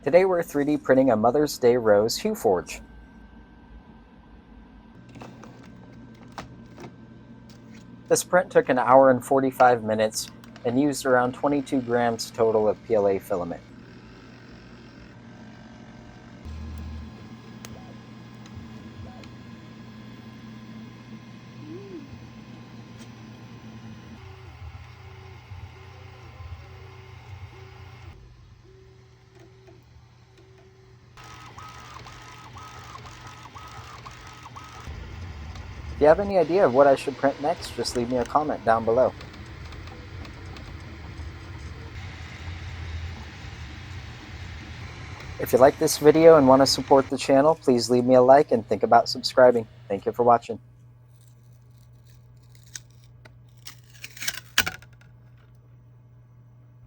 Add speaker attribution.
Speaker 1: Today we're 3D printing a Mother's Day rose Hueforge. This print took an hour and 45 minutes and used around 22 grams total of PLA filament. If you have any idea of what I should print next, just leave me a comment down below. If you like this video and want to support the channel, please leave me a like and think about subscribing. Thank you for watching.